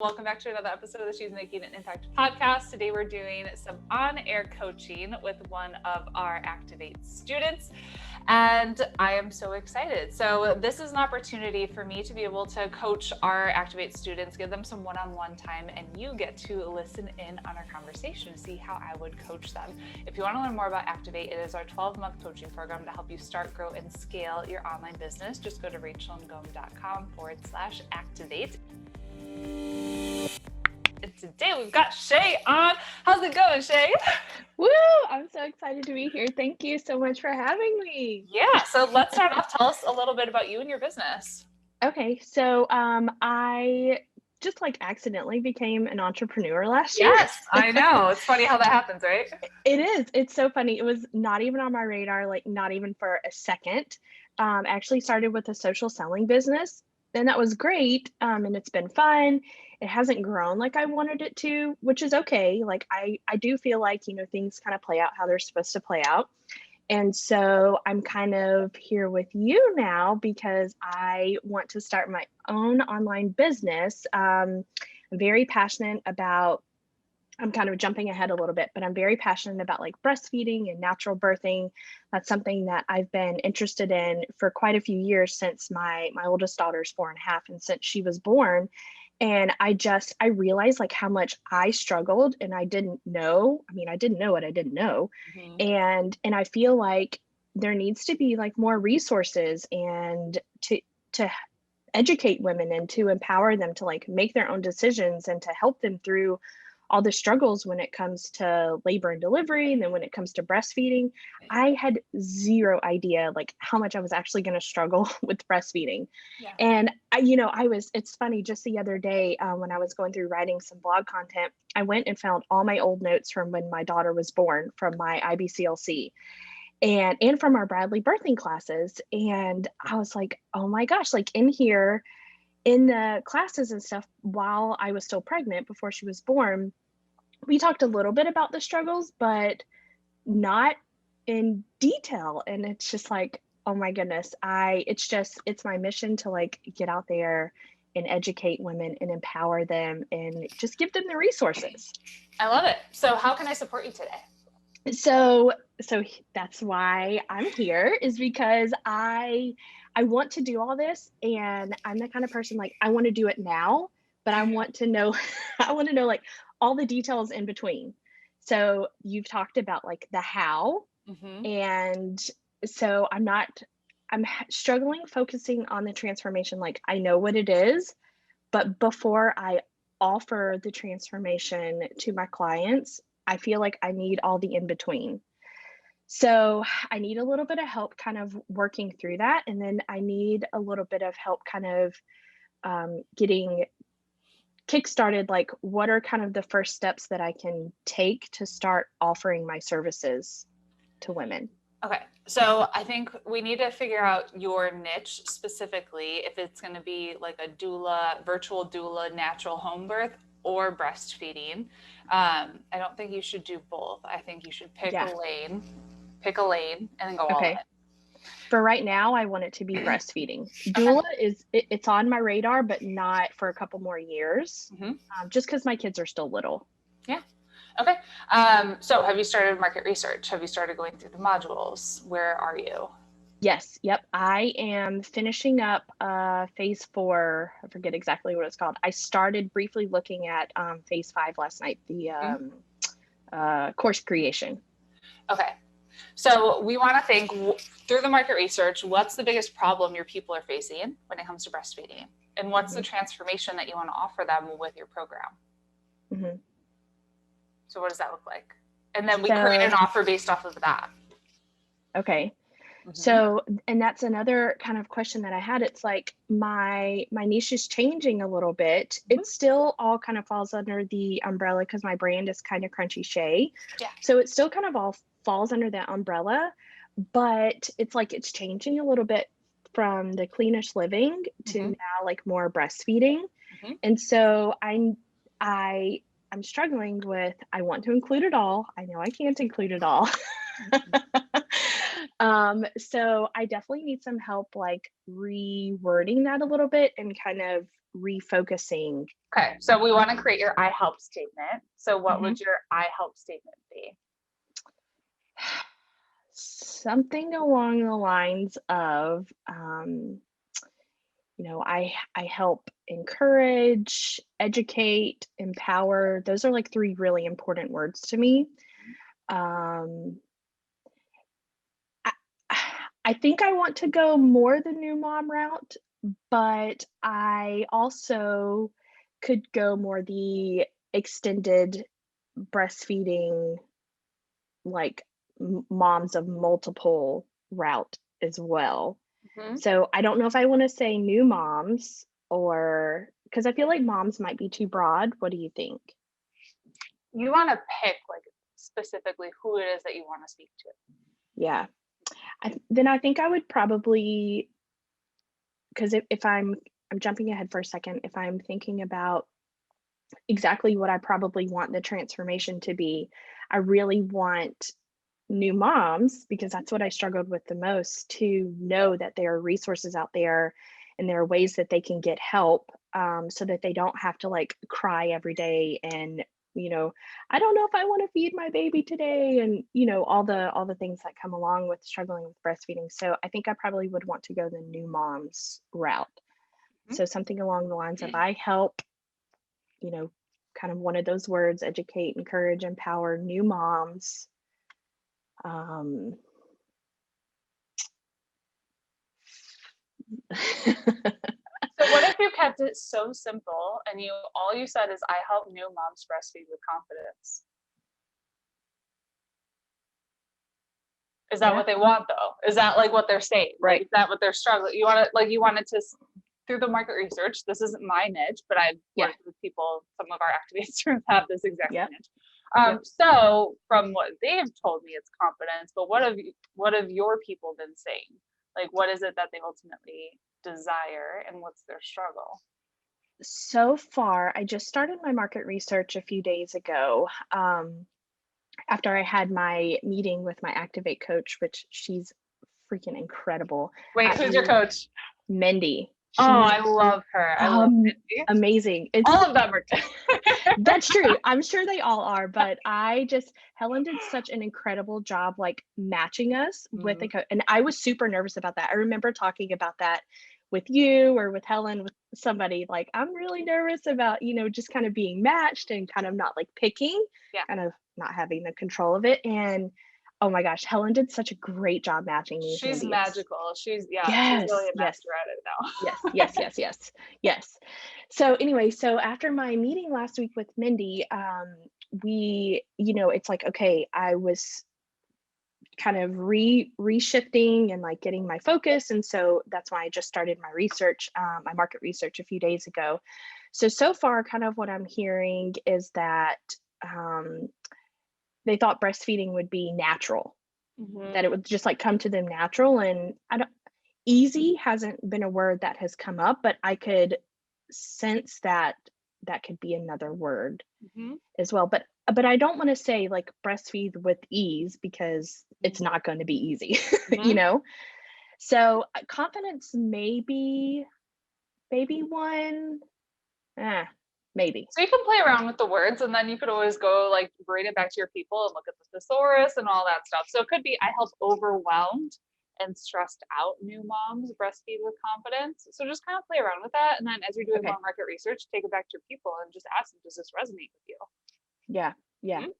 Welcome back to another episode of the She's Making an Impact podcast. Today we're doing some on-air coaching with one of our Activate students, and I am so excited. So this is an opportunity for me to be able to coach our Activate students, give them some one-on-one time, and you get to listen in on our conversation to see how I would coach them. If you want to learn more about Activate, it is our 12-month coaching program to help you start, grow, and scale your online business. Just go to rachelngom.com/activate. And today we've got Shea on. How's it going, Shea? Woo! I'm so excited to be here. Thank you so much for having me. Yeah, so let's start off. Tell us a little bit about you and your business. Okay, so I just accidentally became an entrepreneur last year. Yes, I know. It's funny how that happens, right? It is. It's so funny. It was not even on my radar, not even for a second. I actually started with a social selling business, and that was great. And it's been fun. It hasn't grown like I wanted it to, which is okay. I do feel like, things kind of play out how they're supposed to play out. And so I'm kind of here with you now because I want to start my own online business. I'm very passionate about, I'm kind of jumping ahead a little bit, but I'm very passionate about breastfeeding and natural birthing. That's something that I've been interested in for quite a few years since my oldest daughter's 4.5 and since she was born. And I realized how much I struggled and I didn't know. I mean, I didn't know what I didn't know. And I feel like there needs to be more resources and to educate women and to empower them to make their own decisions and to help them through all the struggles when it comes to labor and delivery. And then when it comes to breastfeeding, I had zero idea how much I was actually going to struggle with breastfeeding. Yeah. And it's funny, just the other day when I was going through writing some blog content, I went and found all my old notes from when my daughter was born from my IBCLC and from our Bradley birthing classes. And I was like, oh my gosh, in here, in the classes and stuff while I was still pregnant before she was born, we talked a little bit about the struggles, but not in detail. And it's just oh my goodness, it's my mission to get out there and educate women and empower them and just give them the resources. I love it. So how can I support you today? So that's why I'm here, is because I want to do all this, and I'm the kind of person I want to do it now, but I want to know all the details in between. So you've talked about the how, and so I'm struggling focusing on the transformation. I know what it is, but before I offer the transformation to my clients, I feel like I need all the in between. So I need a little bit of help kind of working through that. And then I need a little bit of help kind of getting kickstarted. What are kind of the first steps that I can take to start offering my services to women? Okay. So I think we need to figure out your niche specifically, if it's going to be a doula, virtual doula, natural home birth, or breastfeeding. I don't think you should do both. I think you should pick a lane and then go all in. For right now, I want it to be breastfeeding. Doula it's on my radar, but not for a couple more years, just because my kids are still little. Yeah. Okay. So have you started market research? Have you started going through the modules? Where are you? Yes. Yep. I am finishing up phase 4. I forget exactly what it's called. I started briefly looking at phase 5 last night, the course creation. Okay. So we want to think through the market research, what's the biggest problem your people are facing when it comes to breastfeeding? And what's the transformation that you want to offer them with your program? So what does that look like? And then we create an offer based off of that. Okay. So, and that's another kind of question that I had. It's my niche is changing a little bit. It still all kind of falls under the umbrella because my brand is kind of crunchy Shea. Yeah. So it still kind of all falls under that umbrella, but it's it's changing a little bit from the cleanish living to now more breastfeeding. And so I'm struggling with, I want to include it all. I know I can't include it all. So I definitely need some help like rewording that a little bit and kind of refocusing. Okay, so we want to create your I help statement. So what Mhm. would your I help statement be? Something along the lines of, I help encourage, educate, empower. Those are like three really important words to me. Um, I, I think I want to go more the new mom route, but I also could go more the extended breastfeeding, like moms of multiple route as well. Mhm. So I don't know if I want to say new moms or because I feel like moms might be too broad. What do you think? You want to pick like specifically who it is that you want to speak to. Yeah. Then I think I would probably because if I'm jumping ahead for a second. If I'm thinking about exactly what I probably want the transformation to be, I really want new moms because that's what I struggled with the most to know that there are resources out there and there are ways that they can get help so that they don't have to like cry every day and I don't know if I want to feed my baby today and all the things that come along with struggling with breastfeeding. So I think I probably would want to go the new moms route. Mhm. So something along the lines of I help, you know kind of one of those words, educate, encourage, empower new moms. um So what if you kept it so simple and you all you said is I help new moms breastfeed with confidence? Is that Yeah, what they want though? Is that like what they're saying? Like right. is that what they're struggling? You wanted to through the market research. This isn't my niche, but I've Yeah. worked with people. Some of our activate students have this exact Yep. niche. Yep. So from what they've told me, it's confidence. But what have your people been saying? Like what is it that they ultimately desire, and what's their struggle? So far, I just started my market research a few days ago, after I had my meeting with my Activate coach, which she's freaking incredible. Wait, who's your You coach? Mindy, Oh, she's I love her. I love Mindy. amazing. All of them are. That's true. I'm sure they all are, but Helen did such an incredible job like matching us with a Mhm. coach. And I was super nervous about that. I remember talking about that with you or with Helen, with somebody like, I'm really nervous about, just kind of being matched and kind of not like picking, Yeah, kind of not having the control of it. And oh my gosh, Helen did such a great job matching me with she's Mindy. It's magical. She's really yes, a yes. master at it now. Yes, yes, yes, yes, yes. So anyway, so after my meeting last week with Mindy, it's like, okay, I was kind of reshifting and like getting my focus. And so that's why I just started my research, my market research a few days ago. So far, kind of what I'm hearing is that um, they thought breastfeeding would be natural, that it Mhm. would just like come to them natural. And I don't, easy hasn't been a word that has come up, but I could sense that that could be another word Mhm. as well. But I don't want to say like breastfeed with ease because it's Mhm. not going to be easy, you Mhm. know? So confidence maybe one, eh, maybe. So you can play around with the words, and then you could always go like bring it back to your people and look at the thesaurus and all that stuff. So it could be I help overwhelmed and stressed out new moms breastfeed with confidence. So just kind of play around with that, and then as you're doing Okay. more market research, take it back to your people and just ask them, does this resonate with you? Yeah. Yeah. Mhm.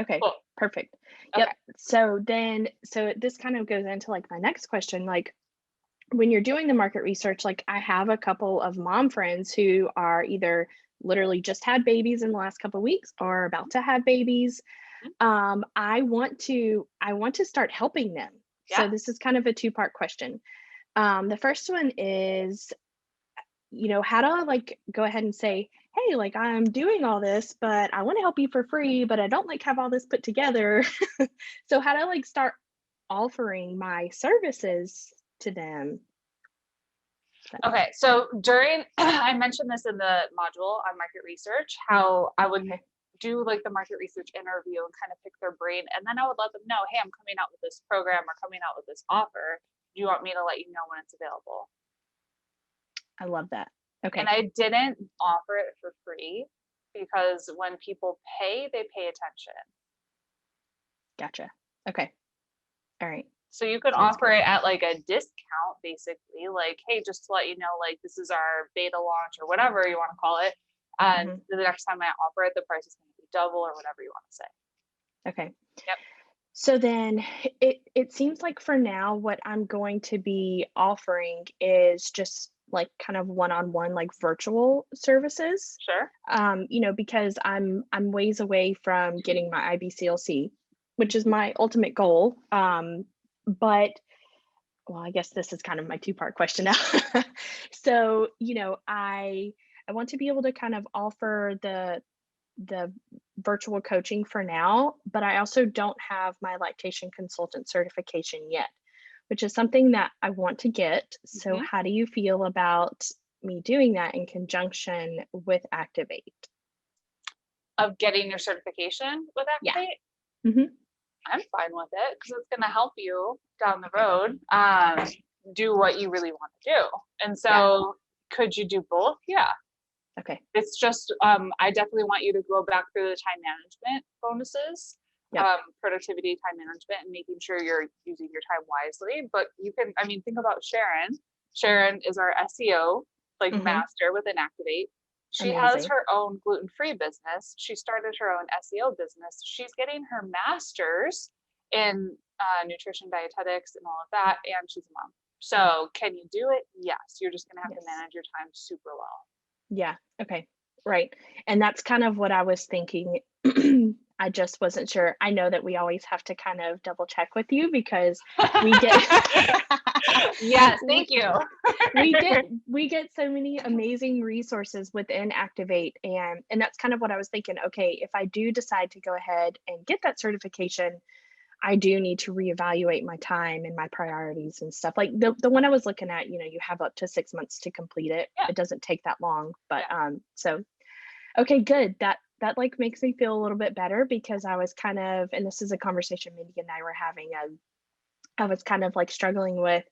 Okay. Cool. Perfect. Yep. Okay. So this kind of goes into like my next question. Like, when you're doing the market research, like I have a couple of mom friends who are either literally just had babies in the last couple of weeks or about to have babies. Mhm. I want to start helping them. Yeah. So this is kind of a two-part question. The first one is, how do I like go ahead and say, hey, like I'm doing all this, but I want to help you for free, but I don't like have all this put together. So how do I like start offering my services to them? Does that make Okay, so during I mentioned this in the module on market research, how I would okay? do like the market research interview and kind of pick their brain. And then I would let them know, hey, I'm coming out with this program or coming out with this offer. Do you want me to let you know when it's available? I love that. Okay. And I didn't offer it for free because when people pay, they pay attention. Gotcha. Okay. All right. So you could Sounds offer good. it at like a discount, basically, like, hey, just to let you know, like this is our beta launch or whatever you want to call it. And Mhm. the next time I offer it, the price is going to be double or whatever you want to say. Okay. Yep. So then it seems like for now what I'm going to be offering is just like kind of one-on-one like virtual services. Sure. Because I'm ways away from getting my IBCLC, which is my ultimate goal. But well, I guess this is kind of my two-part question now. So, I want to be able to kind of offer the virtual coaching for now, but I also don't have my lactation consultant certification yet, which is something that I want to get. So, Mm-hmm. how do you feel about me doing that in conjunction with Activate? Of getting your certification with Yeah. Activate, Hmm. I'm fine with it because it's going to help you down the Okay. road do what you really want to do. And Yeah. so, could you do both? Yeah. Okay. It's just, I definitely want you to go back through the time management bonuses, Yep. productivity, time management, and making sure you're using your time wisely. But you can, I mean, think about Sharon. Sharon is our SEO, like Hmm. master within Activate. She has Amazing. her own gluten-free business. She started her own SEO business. She's getting her master's in nutrition, dietetics, and all of that. And she's a mom. So can you do it? Yes. You're just going to have to Yes. manage your time super well. Yeah. Okay. Right. And that's kind of what I was thinking. I just wasn't sure. I know that we always have to kind of double check with you because we get Yes, we, thank you. we get so many amazing resources within Activate, and that's kind of what I was thinking. Okay, if I do decide to go ahead and get that certification, I do need to reevaluate my time and my priorities and stuff. Like the one I was looking at, you have up to 6 months to complete it. Yeah, It doesn't take that long, but yeah. so okay, good. That like makes me feel a little bit better because I was kind of, and this is a conversation Mindy and I were having. I was kind of like struggling with,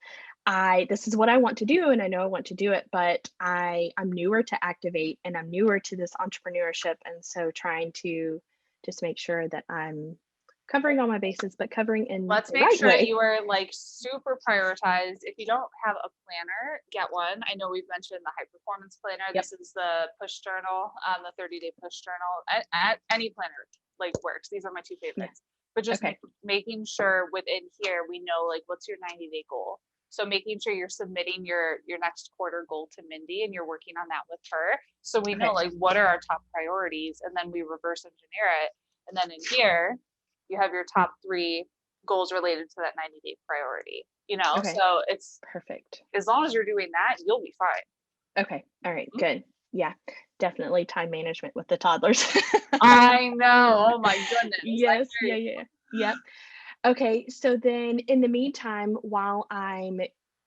this is what I want to do, and I know I want to do it, but I'm newer to Activate and I'm newer to this entrepreneurship, and so trying to just make sure that I'm covering all my bases, but covering in Let's the make right sure way. you are like super prioritized. If you don't have a planner, get one. I know we've mentioned the high performance planner. Yep. This is the push journal, the 30-day push journal. At any planner like works. These are my two Yeah. favorites. But just Okay. making sure within here we know like what's your 90-day goal. So making sure you're submitting your next quarter goal to Mindy and you're working on that with her. So we know Okay. like what are our top priorities, and then we reverse engineer it. And then in here, you have your top 3 goals related to that 90-day priority, Okay. so it's Perfect. as long as you're doing that, you'll be fine. Okay. All right. Good. Yeah. Definitely time management with the toddlers. I know. Oh my goodness. I Yes. hear Yeah. you. Yeah. Yep. Okay. So then in the meantime, while I'm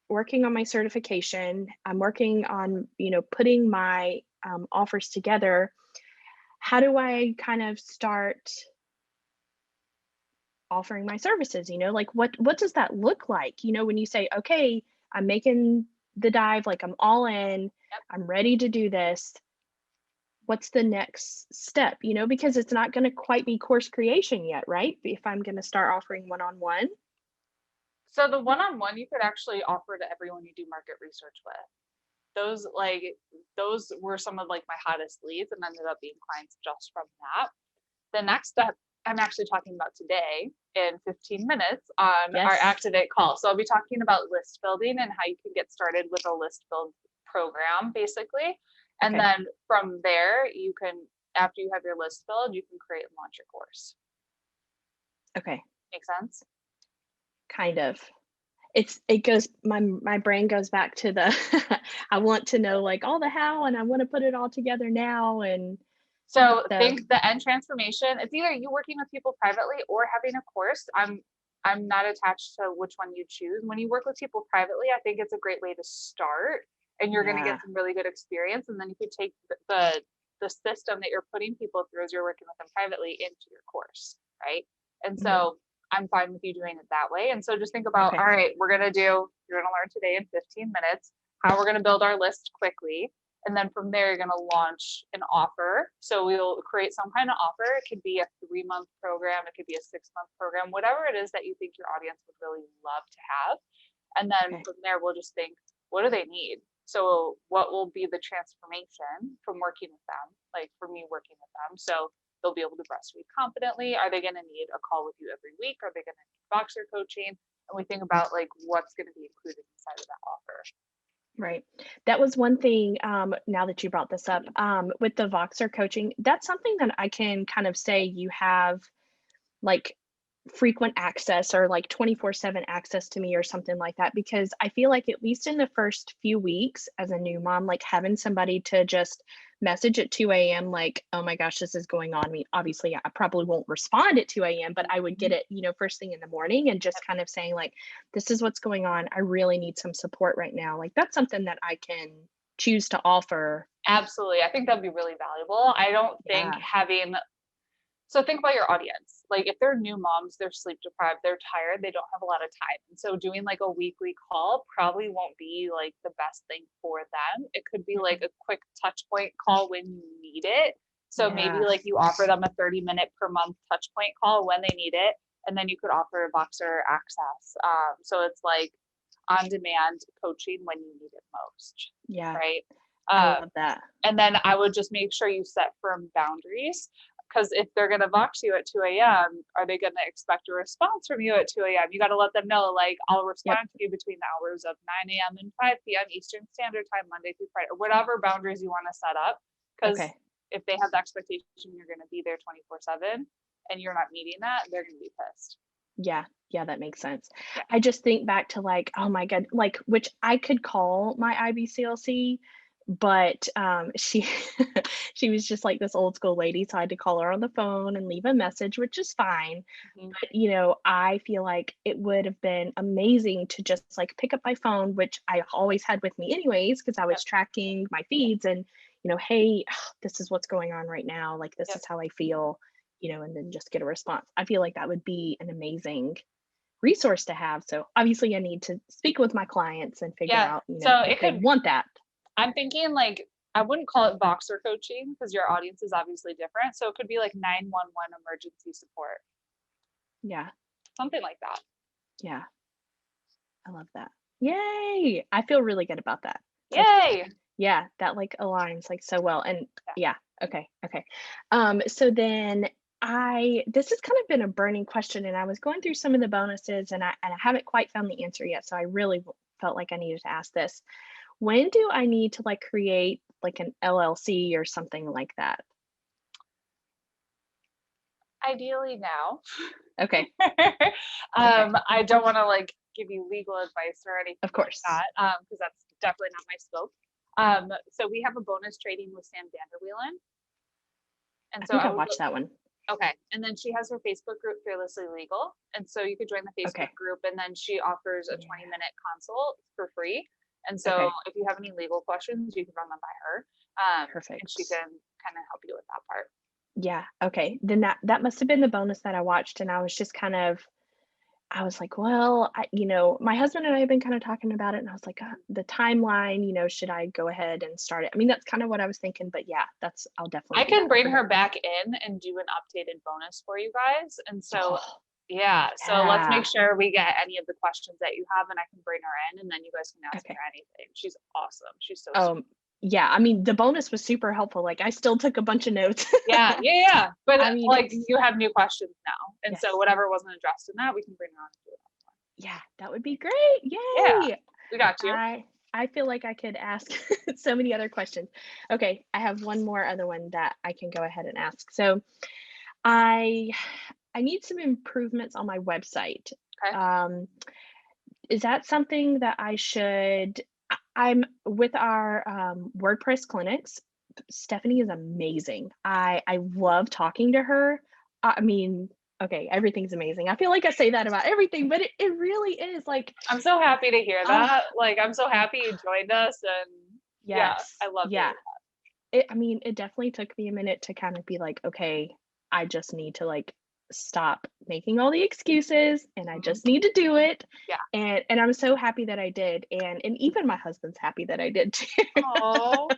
working on my certification, I'm working on, putting my offers together. How do I kind of start offering my services? Like what does that look like? When you say, okay, I'm making the dive, like I'm all in, Yep. I'm ready to do this. What's the next step? Because it's not going to quite be course creation yet, right? If I'm going to start offering one-on-one. So the one-on-one you could actually offer to everyone you do market research with. Those were some of like my hottest leads and ended up being clients just from that. The next step I'm actually talking about today in 15 minutes on our Yes. Activate call. So I'll be talking about list building and how you can get started with a list build program, basically. And Okay. then from there, you can, after you have your list build, you can create and launch your course. Okay. Make sense? Kind of. It goes, my brain goes back to the I want to know like all the how, and I want to put it all together now. And So so think the end transformation. It's either you working with people privately or having a course. I'm not attached to which one you choose. When you work with people privately, I think it's a great way to start, and you're going to yeah. get some really good experience. And then you could take the the system that you're putting people through as you're working with them privately into your course, right? And Mhm. so I'm fine with you doing it that way. And so just think about, Okay. all right, you're going to learn today in 15 minutes how we're going to build our list quickly. And then from there, you're going to launch an offer. So we'll create some kind of offer. It could be a 3-month program. It could be a 6-month program, whatever it is that you think your audience would really love to have. And then Okay. from there, we'll just think, what do they need? So what will be the transformation from working with them, like for me working with them? So they'll be able to breastfeed confidently. Are they going to need a call with you every week? Are they going to need boxer coaching? And we think about like what's going to be included inside of that offer. Right. That was one thing, now that you brought this up, with the Voxer coaching, that's something that I can kind of say you have, like, frequent access or, like, 24/7 access to me or something like that, because I feel like at least in the first few weeks as a new mom, like, having somebody to just message at 2 a.m. like, "Oh my gosh, this is going on." I mean, obviously, I probably won't respond at 2 a.m., but I would get Mhm. it, first thing in the morning and just kind of saying like, "This is what's going on. I really need some support right now." Like, that's something that I can choose to offer. Absolutely. I think that'd be really valuable. I don't think Yeah. having So think about your audience. Like if they're new moms, they're sleep deprived, they're tired, they don't have a lot of time. And so doing like a weekly call probably won't be like the best thing for them. It could be like Mhm. a quick touch point call when you need it. So maybe Yeah. like you offer them a 30-minute per month touch point call when they need it. And then you could offer Boxer access. So it's like on demand coaching when you need it most. Yeah. Right. I Um, love that. and then I would just make sure you set firm boundaries, because if they're going to box you at 2 a.m., are they going to expect a response from you at 2 a.m.? You got to let them know, like, I'll Yep. respond to you between the hours of 9 a.m. and 5 p.m. Eastern Standard Time, Monday through Friday, or whatever boundaries you want to set up. Because Okay. if they have the expectation you're going to be there 24/7 and you're not meeting that, they're going to be pissed. Yeah, yeah, that makes sense. Yeah. I just think back to like, oh my god, like which I could call my IBCLC, but she she was just like this old school lady, so I had to call her on the phone and leave a message, which is fine. Mm-hmm. But I feel like it would have been amazing to just like pick up my phone, which I always had with me anyways, because I Yep. was tracking my feeds and hey, this is what's going on right now. Like this Yep. is how I feel, and then just get a response. I feel like that would be an amazing resource to have. So obviously I need to speak with my clients and figure Yeah. out, So if it they could, want that. I'm thinking like, I wouldn't call it boxer coaching because your audience is obviously different. So it could be like 911 emergency support, Yeah. something like that. Yeah. I love that. Yay. I feel really good about that. Like, Yay. yeah, that like aligns like so well. And Yeah. yeah, okay, okay. So then this has kind of been a burning question, and I was going through some of the bonuses, and I haven't quite found the answer yet. So I really felt like I needed to ask this. When do I need to like create like an LLC or something like that? Ideally now. Okay, okay, I don't want to like give you legal advice or anything of like course. that, because that's definitely not my scope. So we have a bonus trading with Sam Vanderwheelen. And I so think I I would watched that one. Okay. And then she has her Facebook group, Fearlessly Legal. And so you could join the Okay. Facebook group, and then she offers a Yeah. 20-minute consult for free. And so Okay. if you have any legal questions, you can run them by her. And she Perfect. can kind of help you with that part. Yeah. Okay. Then that must have been the bonus that I watched, and I was just kind of I was like, well, my husband and I have been kind of talking about it, and I was like, the timeline, should I go ahead and start it? I mean, that's kind of what I was thinking, but yeah, I'll definitely I do that. can I'll bring figure her that out. back in and do an updated bonus for you guys. And so, Oh, yeah, so let's make yeah. sure we get any of the questions that you have, and I can bring her in, and then you guys can ask her Okay. anything. She's awesome. She's so sweet. Um, yeah, I mean, the bonus was super helpful. Like, I still took a bunch of notes. Yeah, yeah, yeah. But I mean, like it's you have new questions now. And so yes. whatever wasn't addressed in that, we can bring her on and do it. Yeah, that would be great. Yeah, Yay. we got you. I feel like I could ask so many other questions. Okay, I have one more other one that I can go ahead and ask. So, I I need some improvements on my website. Okay. Um, is that something that I should I'm with our WordPress clinics. Stephanie is amazing. I love talking to her. I mean, okay, everything's amazing. I feel like I say that about everything, but it really is like, I'm so happy to hear oh, that. Like I'm so happy you joined us, and yeah, yes. I love Yeah. hearing that. I mean, it definitely took me a minute to kind of be like, okay, I just need to like stop making all the excuses and I Mhm. just need to do it. Yeah. And I'm so happy that I did. And even my husband's happy that I did too. Oh,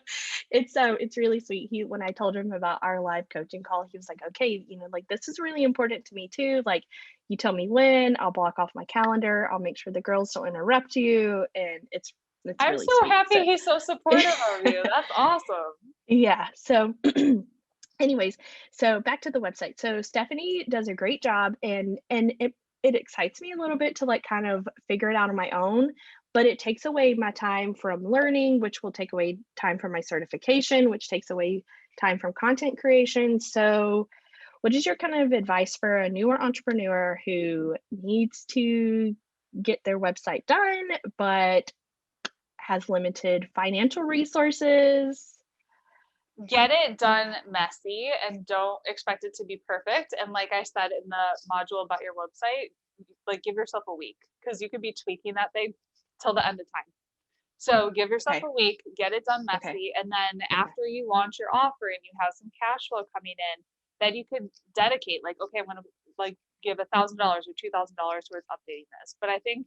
It's really sweet. He when I told him about our live coaching call, he was like, okay, like this is really important to me too. Like you tell me when, I'll block off my calendar, I'll make sure the girls don't interrupt you. And it's I'm really so sweet. happy So he's so supportive of you. That's awesome. yeah. So, anyways, so back to the website. So Stephanie does a great job, and it excites me a little bit to like kind of figure it out on my own. But it takes away my time from learning, which will take away time from my certification, which takes away time from content creation. So, what is your kind of advice for a newer entrepreneur who needs to get their website done, but has limited financial resources? Get it done messy and don't expect it to be perfect. And like I said in the module about your website, like give yourself a week because you could be tweaking that thing till the end of time. So give yourself Okay. a week, get it done Okay. messy, and then Okay. after you launch your offer and you have some cash flow coming in, then you could dedicate like, okay, I'm gonna like give $1,000 or $2,000 towards updating this. But I think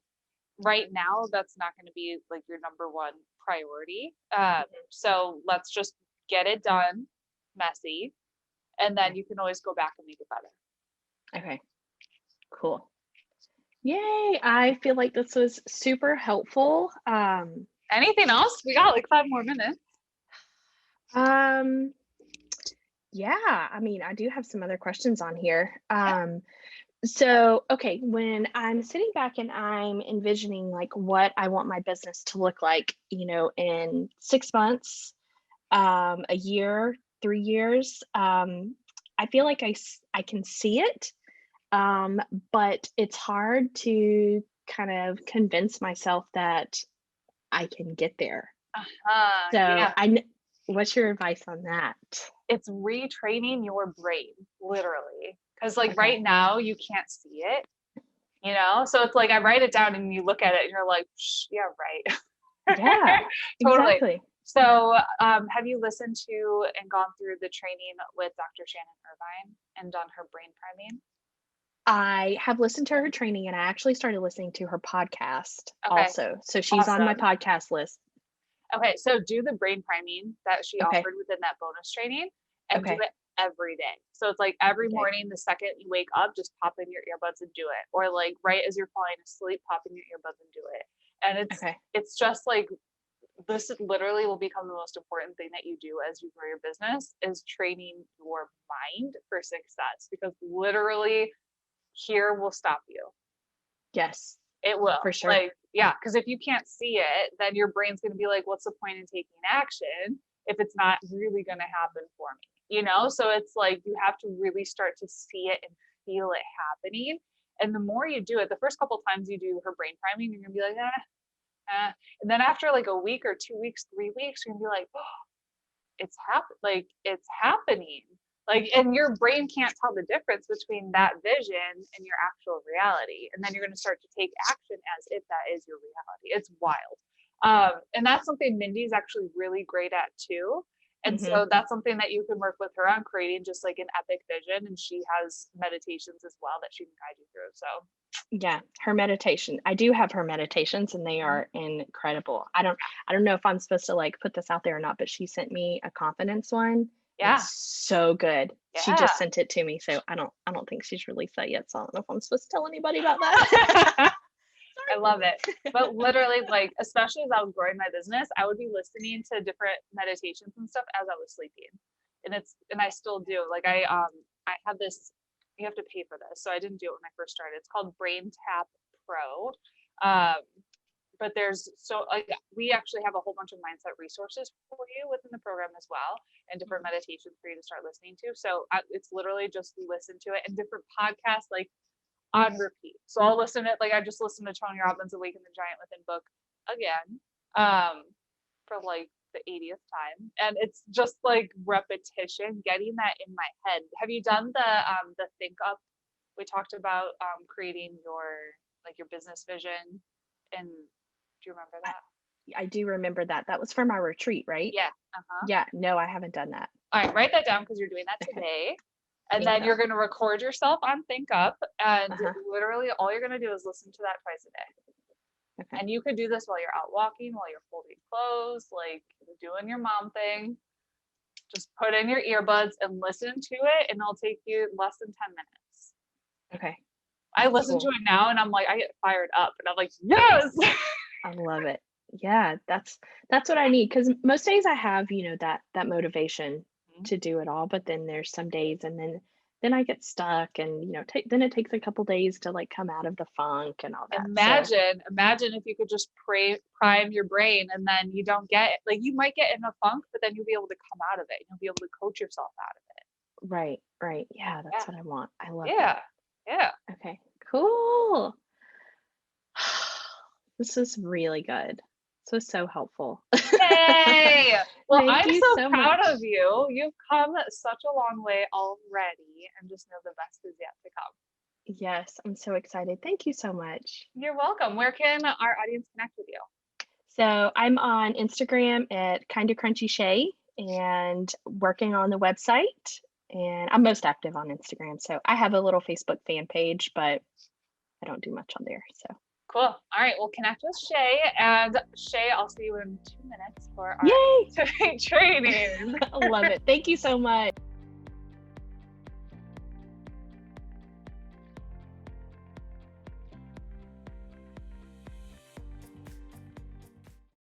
right now that's not going to be like your number one priority. So let's just get it done messy, and then Okay. you can always go back and make it better. Okay. Cool. Yay. I feel like this was super helpful. Anything else? We got like 5 more minutes. Um, yeah, I mean, I do have some other questions on here. Yeah. So, okay, when I'm sitting back and I'm envisioning like what I want my business to look like, in 6 months, a year, 3 years, I feel like I can see it. But it's hard to kind of convince myself that I can get there. So Yeah. what's your advice on that? It's retraining your brain, literally. Because like Okay. right now you can't see it, you know? So it's like I write it down and you look at it and you're like, yeah, right. Yeah, Totally. exactly. So, have you listened to and gone through the training with Dr. Shannon Irvine and done her brain priming? I have listened to her training and I actually started listening to her podcast Okay, also. So she's on my awesome. podcast list. Okay, so do the brain priming that she Okay. offered within that bonus training and do Okay. it every day. So it's like every Okay. morning, the second you wake up, just pop in your earbuds and do it. Or like right as you're falling asleep, pop in your earbuds and do it. And Okay. it's just like this literally will become the most important thing that you do as you grow your business is training your mind for success because literally here will stop you. Yes, It will. for sure. Like, yeah, because if you can't see it, then your brain's going to be like, what's the point in taking action if it's not really going to happen for me? So it's like you have to really start to see it and feel it happening. And the more you do it, the first couple times you do her brain priming, you're going to be like, and then after like a week or 2 weeks, 3 weeks, you're going to be like, oh, it's happening. Like, and your brain can't tell the difference between that vision and your actual reality. And then you're going to start to take action as if that is your reality. It's wild. And that's something Mindy's actually really great at too. And Hmm. so that's something that you can work with her on creating just like an epic vision. And she has meditations as well that she can guide you through. So, Yeah, her meditation. I do have her meditations and they mhm. are incredible. I don't know if I'm supposed to like put this out there or not, but she sent me a confidence one. It's Yeah, so good. She yeah. just sent it to me, so I don't think she's released that yet. So I don't know if I'm supposed to tell anybody about that. I love it. Sorry. But literally, like, especially as I was growing my business, I would be listening to different meditations and stuff as I was sleeping. And I still do. Like I have this, you have to pay for this. So I didn't do it when I first started. It's called Brain Tap Pro. Um, but there's so like we actually have a whole bunch of mindset resources for you within the program as well and different Mhm. meditations for you to start listening to. So it's literally just listen to it and different podcasts like on repeat. So I'll listen to it. Like I just listened to Tony Robbins' Awaken the Giant Within book again for like the 80th time, and it's just like repetition, getting that in my head. Have you done the Think Up? We talked about creating your like your business vision, and do you remember that? I do remember that. That was for my retreat, right? Yeah. Uh-huh. Yeah, no, I haven't done that. All right, write that down because you're doing that Okay. today. And Think then you're up. going to record yourself on Think Up. And Uh-huh. literally all you're going to do is listen to that twice a day. Okay. And you could do this while you're out walking, while you're folding clothes, like doing your mom thing. Just put in your earbuds and listen to it, and it'll take you less than 10 minutes. Okay. I listen to Cool. it now and I'm like, I get fired up and I'm like, yes. I love it. Yeah, that's what I need because most days I have, that motivation to do it all, but then there's some days and then I get stuck and, then it takes a couple days to like come out of the funk and all that. So, Imagine if you could just prime your brain and then you don't get like you might get in a funk, but then you'll be able to come out of it. You'll be able to coach yourself out of it. right, right. Yeah, that's Yeah. what I want. I love Yeah. that. Yeah. Okay, cool. This is really good. This was so helpful. Yay! Well, Thank I'm you so so proud much. of you. You've come such a long way already, and just know the best is yet to come. Yes, I'm so excited. Thank you so much. You're welcome. Where can our audience connect with you? So I'm on Instagram at Kinda Crunchy Shea and working on the website. And I'm most active on Instagram. So I have a little Facebook fan page, but I don't do much on there. So Cool. All right. We'll connect with Shay. And Shay, I'll see you in 2 minutes for our yay! activate training. I love it. Thank you so much.